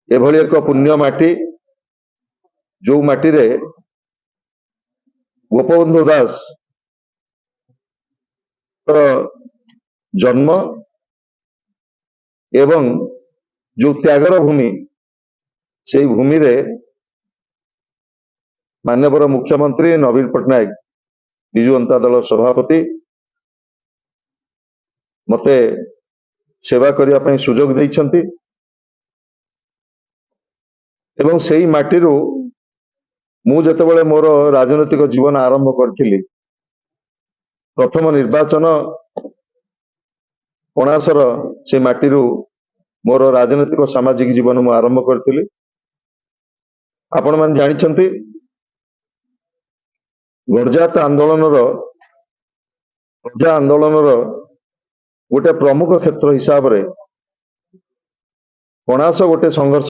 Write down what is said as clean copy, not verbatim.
एभली एक पुण्य माटी जो माटी रे गोपबंधु दास जन्म एवं जो त्यागर भूमि से भूमि रे माननीय मुख्यमंत्री नवीन पट्टनायक विजु जनता दल सभापति मते सेवा करने सुजोग देइछंती एवं सेई माटीरू मु जेतेबेले मोर राजनैतिक जीवन आरंभ करथिली प्रथम निर्वाचन कणासर से माटीरू मोर राजनैतिक सामाजिक जीवन मु आरंभ करथिली। आपण मान जानिछंती गणजात आंदोलन गोटे प्रमुख क्षेत्र हिसाब रे कणास गोटे संघर्ष